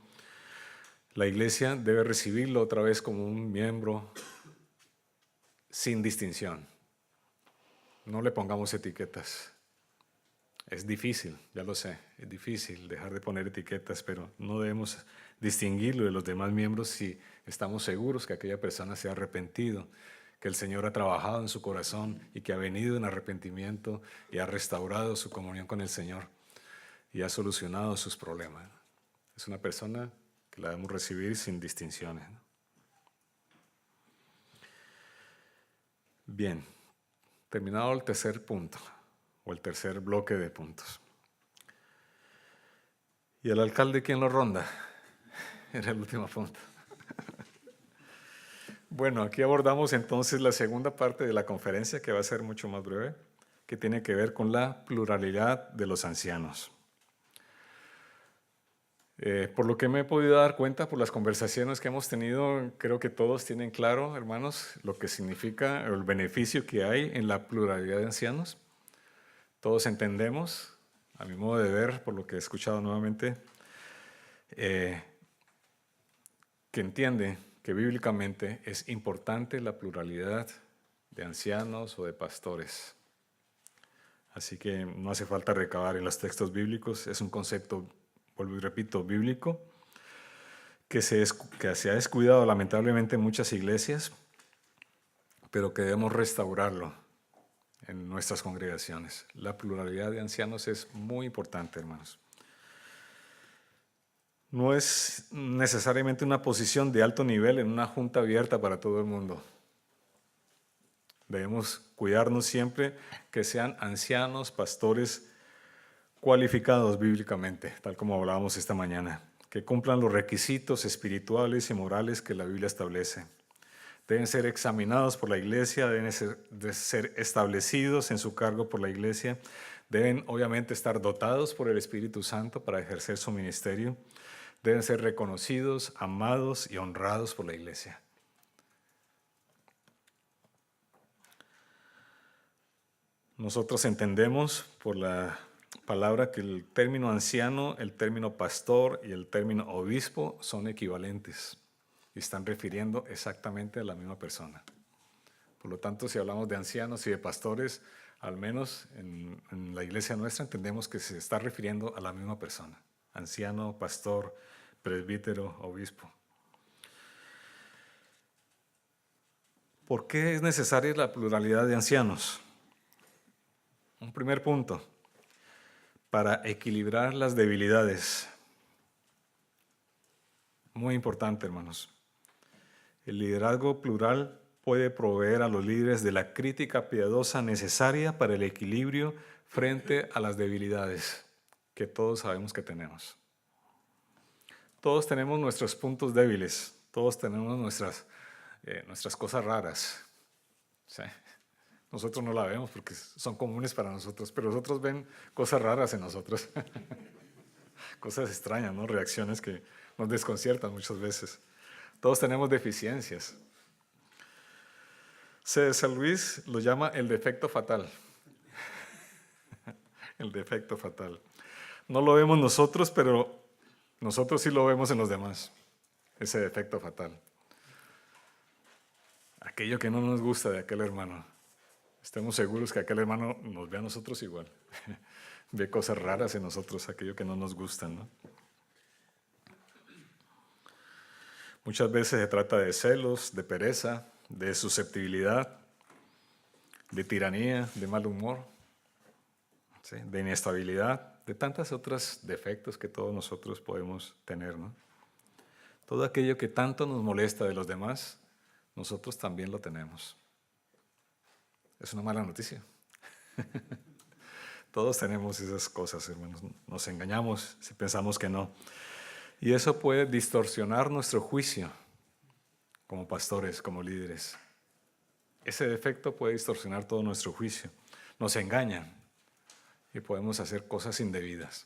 la iglesia debe recibirlo otra vez como un miembro sin distinción. No le pongamos etiquetas. Es difícil, ya lo sé, es difícil dejar de poner etiquetas, pero no debemos distinguirlo de los demás miembros si estamos seguros que aquella persona se ha arrepentido, que el Señor ha trabajado en su corazón y que ha venido en arrepentimiento y ha restaurado su comunión con el Señor y ha solucionado sus problemas. Es una persona que la debemos recibir sin distinciones. Bien, terminado el tercer punto, o el tercer bloque de puntos. ¿Y el alcalde quién lo ronda? Era el último punto. Bueno, aquí abordamos entonces la segunda parte de la conferencia, que va a ser mucho más breve, que tiene que ver con la pluralidad de los ancianos. Por lo que me he podido dar cuenta, por las conversaciones que hemos tenido, creo que todos tienen claro, hermanos, lo que significa el beneficio que hay en la pluralidad de ancianos. Todos entendemos, a mi modo de ver, por lo que he escuchado nuevamente, que entiende que bíblicamente es importante la pluralidad de ancianos o de pastores. Así que no hace falta recabar en los textos bíblicos, es un concepto, vuelvo y repito, bíblico, que se ha descuidado lamentablemente en muchas iglesias, pero que debemos restaurarlo en nuestras congregaciones. La pluralidad de ancianos es muy importante, hermanos. No es necesariamente una posición de alto nivel en una junta abierta para todo el mundo. Debemos cuidarnos siempre que sean ancianos, pastores cualificados bíblicamente, tal como hablábamos esta mañana, que cumplan los requisitos espirituales y morales que la Biblia establece. Deben ser examinados por la iglesia, deben ser establecidos en su cargo por la iglesia, deben obviamente estar dotados por el Espíritu Santo para ejercer su ministerio, deben ser reconocidos, amados y honrados por la iglesia. Nosotros entendemos por la palabra que el término anciano, el término pastor y el término obispo son equivalentes y están refiriendo exactamente a la misma persona. Por lo tanto, si hablamos de ancianos y de pastores, al menos en la iglesia nuestra entendemos que se está refiriendo a la misma persona. Anciano, pastor, presbítero, obispo. ¿Por qué es necesaria la pluralidad de ancianos? Un primer punto, para equilibrar las debilidades. Muy importante, hermanos. El liderazgo plural puede proveer a los líderes de la crítica piadosa necesaria para el equilibrio frente a las debilidades que todos sabemos que tenemos. Todos tenemos nuestros puntos débiles, todos tenemos nuestras cosas raras. ¿Sí? Nosotros no la vemos porque son comunes para nosotros, pero los otros ven cosas raras en nosotros. Cosas extrañas, ¿no? Reacciones que nos desconciertan muchas veces. Todos tenemos deficiencias. César Luis lo llama el defecto fatal. El defecto fatal. No lo vemos nosotros, pero nosotros sí lo vemos en los demás. Ese defecto fatal. Aquello que no nos gusta de aquel hermano. Estemos seguros que aquel hermano nos ve a nosotros igual. Ve cosas raras en nosotros, aquello que no nos gusta, ¿no? Muchas veces se trata de celos, de pereza, de susceptibilidad, de tiranía, de mal humor, ¿sí? De inestabilidad, de tantos otros defectos que todos nosotros podemos tener, ¿no? Todo aquello que tanto nos molesta de los demás, nosotros también lo tenemos. Es una mala noticia. Todos tenemos esas cosas, hermanos. Nos engañamos si pensamos que no. Y eso puede distorsionar nuestro juicio como pastores, como líderes. Ese defecto puede distorsionar todo nuestro juicio. Nos engañan y podemos hacer cosas indebidas.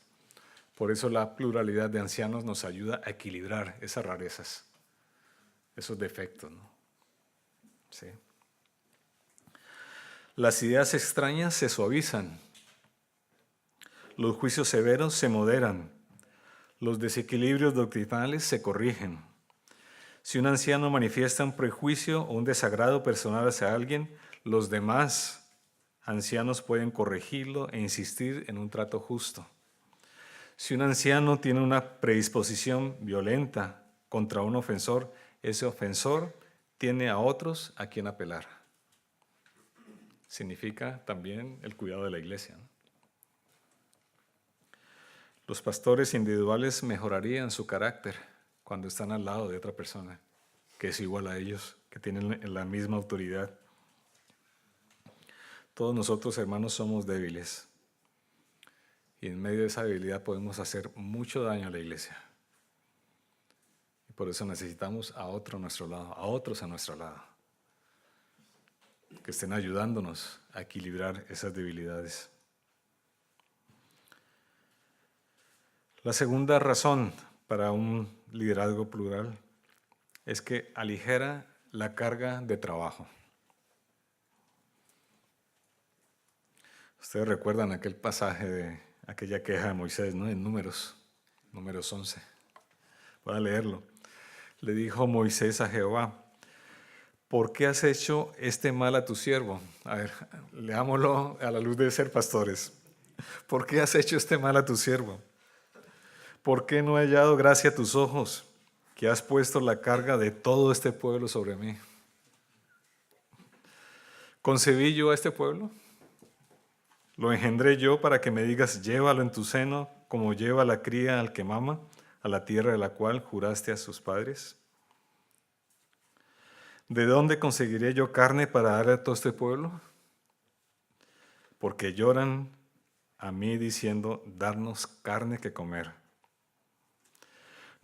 Por eso la pluralidad de ancianos nos ayuda a equilibrar esas rarezas, esos defectos, ¿no? Sí. Las ideas extrañas se suavizan, los juicios severos se moderan, los desequilibrios doctrinales se corrigen. Si un anciano manifiesta un prejuicio o un desagrado personal hacia alguien, los demás ancianos pueden corregirlo e insistir en un trato justo. Si un anciano tiene una predisposición violenta contra un ofensor, ese ofensor tiene a otros a quien apelar. Significa también el cuidado de la iglesia, ¿no? Los pastores individuales mejorarían su carácter cuando están al lado de otra persona que es igual a ellos, que tienen la misma autoridad. Todos nosotros, hermanos, somos débiles y en medio de esa debilidad podemos hacer mucho daño a la iglesia. Y por eso necesitamos a otro a nuestro lado, a otros a nuestro lado, que estén ayudándonos a equilibrar esas debilidades. La segunda razón para un liderazgo plural es que aligera la carga de trabajo. Ustedes recuerdan aquel pasaje de aquella queja de Moisés, ¿no? En Números 11. Voy a leerlo. Le dijo Moisés a Jehová: ¿por qué has hecho este mal a tu siervo? A ver, leámoslo a la luz de ser pastores. ¿Por qué has hecho este mal a tu siervo? ¿Por qué no he hallado gracia a tus ojos, que has puesto la carga de todo este pueblo sobre mí? ¿Concebí yo a este pueblo? ¿Lo engendré yo para que me digas, llévalo en tu seno, como lleva la cría al que mama, a la tierra de la cual juraste a sus padres? ¿De dónde conseguiré yo carne para darle a todo este pueblo? Porque lloran a mí diciendo, darnos carne que comer.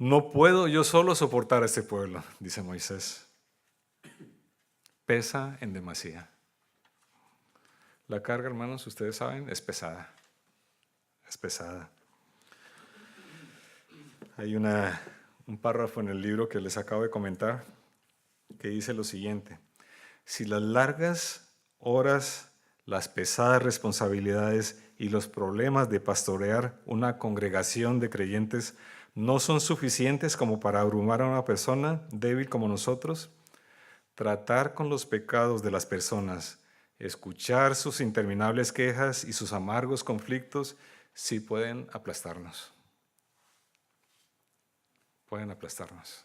No puedo yo solo soportar a este pueblo, dice Moisés. Pesa en demasía. La carga, hermanos, ustedes saben, es pesada. Es pesada. Hay un párrafo en el libro que les acabo de comentar que dice lo siguiente: si las largas horas, las pesadas responsabilidades y los problemas de pastorear una congregación de creyentes no son suficientes como para abrumar a una persona débil como nosotros, tratar con los pecados de las personas, escuchar sus interminables quejas y sus amargos conflictos, sí pueden aplastarnos. Pueden aplastarnos.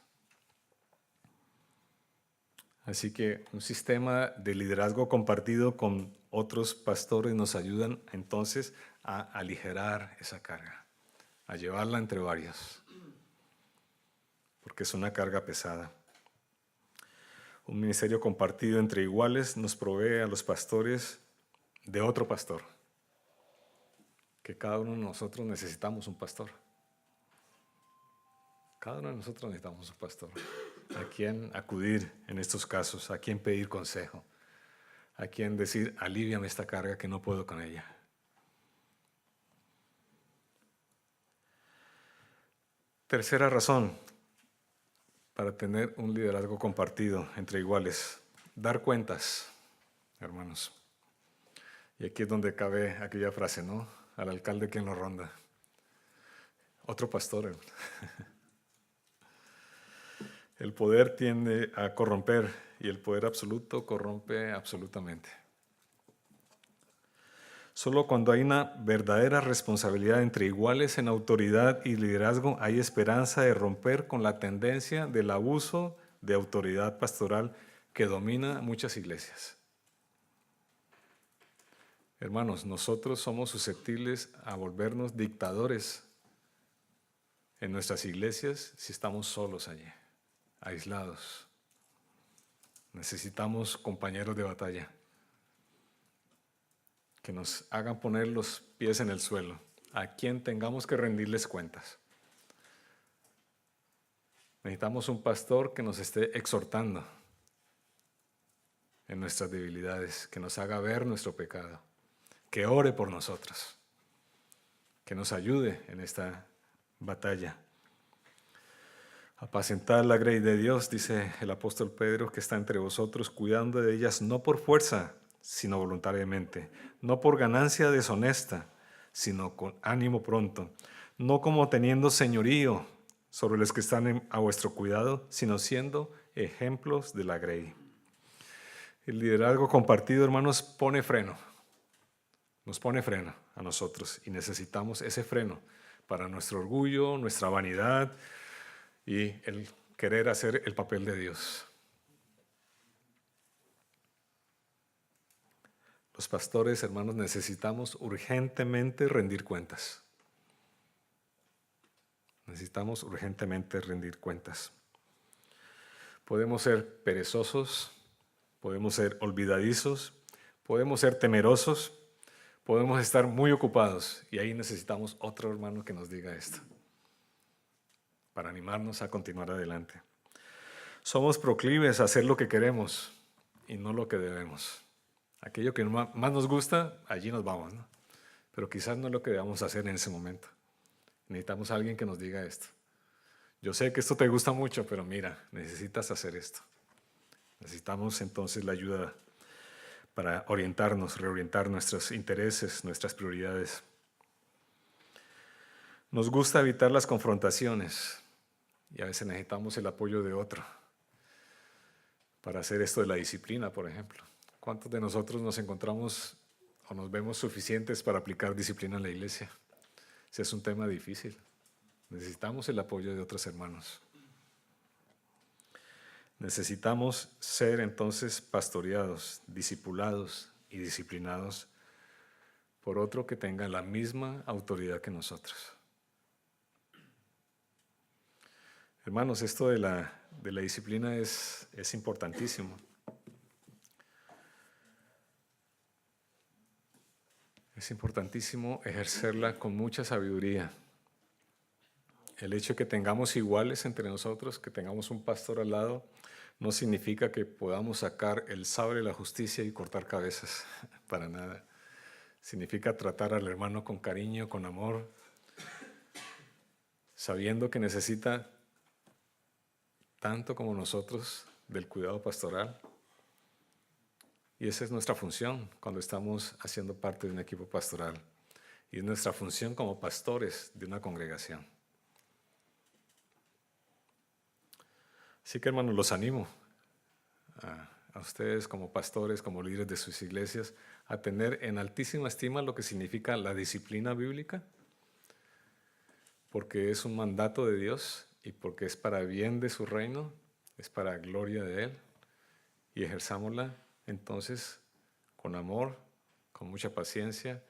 Así que un sistema de liderazgo compartido con otros pastores nos ayudan entonces a aligerar esa carga, a llevarla entre varios. porque es una carga pesada. Un ministerio compartido entre iguales nos provee a los pastores de otro pastor, que cada uno de nosotros necesitamos un pastor. Cada uno de nosotros necesitamos un pastor, a quien acudir en estos casos, a quien pedir consejo, a quien decir, alíviame esta carga que no puedo con ella. Tercera razón para tener un liderazgo compartido entre iguales, dar cuentas, hermanos. Y aquí es donde cabe aquella frase, ¿no? Al alcalde quien lo ronda. Otro pastor, hermano. El poder tiende a corromper y el poder absoluto corrompe absolutamente. Solo cuando hay una verdadera responsabilidad entre iguales en autoridad y liderazgo hay esperanza de romper con la tendencia del abuso de autoridad pastoral que domina muchas iglesias. Hermanos, nosotros somos susceptibles a volvernos dictadores en nuestras iglesias si estamos solos allí, aislados. Necesitamos compañeros de batalla que nos hagan poner los pies en el suelo, a quien tengamos que rendirles cuentas. Necesitamos un pastor que nos esté exhortando en nuestras debilidades, que nos haga ver nuestro pecado, que ore por nosotros, que nos ayude en esta batalla. Apacentad la grey de Dios, dice el apóstol Pedro, que está entre vosotros, cuidando de ellas no por fuerza, sino voluntariamente, no por ganancia deshonesta, sino con ánimo pronto, no como teniendo señorío sobre los que están a vuestro cuidado, sino siendo ejemplos de la grey. El liderazgo compartido, hermanos, pone freno, nos pone freno a nosotros y necesitamos ese freno para nuestro orgullo, nuestra vanidad y el querer hacer el papel de Dios. Los pastores, hermanos, necesitamos urgentemente rendir cuentas. Necesitamos urgentemente rendir cuentas. Podemos ser perezosos, podemos ser olvidadizos, podemos ser temerosos, podemos estar muy ocupados y ahí necesitamos otro hermano que nos diga esto, para animarnos a continuar adelante. Somos proclives a hacer lo que queremos y no lo que debemos. Aquello que más nos gusta, allí nos vamos, ¿no? Pero quizás no es lo que debamos hacer en ese momento. Necesitamos a alguien que nos diga esto. Yo sé que esto te gusta mucho, pero mira, necesitas hacer esto. Necesitamos entonces la ayuda para orientarnos, reorientar nuestros intereses, nuestras prioridades. Nos gusta evitar las confrontaciones y a veces necesitamos el apoyo de otro para hacer esto de la disciplina, por ejemplo. ¿Cuántos de nosotros nos encontramos o nos vemos suficientes para aplicar disciplina en la iglesia? Ese es un tema difícil. Necesitamos el apoyo de otros hermanos. Necesitamos ser entonces pastoreados, discipulados y disciplinados por otro que tenga la misma autoridad que nosotros. Hermanos, esto de la disciplina es importantísimo. Es importantísimo ejercerla con mucha sabiduría. El hecho de que tengamos iguales entre nosotros, que tengamos un pastor al lado, no significa que podamos sacar el sable de la justicia y cortar cabezas, para nada. Significa tratar al hermano con cariño, con amor, sabiendo que necesita tanto como nosotros del cuidado pastoral. Y esa es nuestra función cuando estamos haciendo parte de un equipo pastoral. Y es nuestra función como pastores de una congregación. Así que, hermanos, los animo a ustedes como pastores, como líderes de sus iglesias, a tener en altísima estima lo que significa la disciplina bíblica, porque es un mandato de Dios y porque es para bien de su reino, es para gloria de Él, y ejerzámosla entonces con amor, con mucha paciencia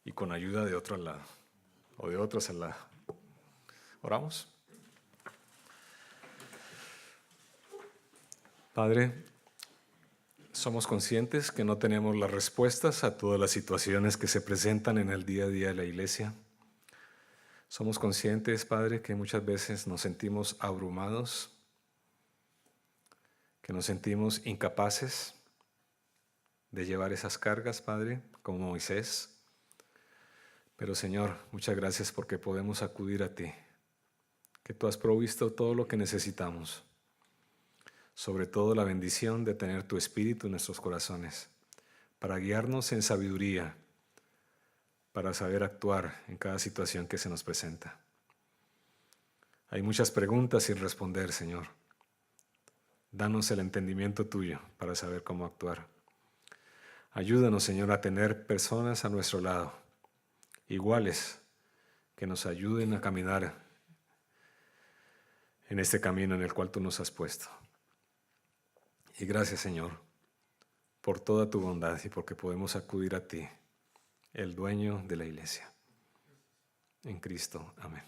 y con ayuda de otro al lado, o de otros al lado. ¿Oramos? Padre, somos conscientes que no tenemos las respuestas a todas las situaciones que se presentan en el día a día de la iglesia. Somos conscientes, Padre, que muchas veces nos sentimos abrumados, que nos sentimos incapaces de llevar esas cargas, Padre, como Moisés. Pero Señor, muchas gracias porque podemos acudir a ti, que tú has provisto todo lo que necesitamos, sobre todo la bendición de tener tu Espíritu en nuestros corazones, para guiarnos en sabiduría, para saber actuar en cada situación que se nos presenta. Hay muchas preguntas sin responder, Señor. Danos el entendimiento tuyo para saber cómo actuar. Ayúdanos, Señor, a tener personas a nuestro lado, iguales, que nos ayuden a caminar en este camino en el cual tú nos has puesto. Y gracias, Señor, por toda tu bondad y porque podemos acudir a ti, el dueño de la iglesia. En Cristo. Amén.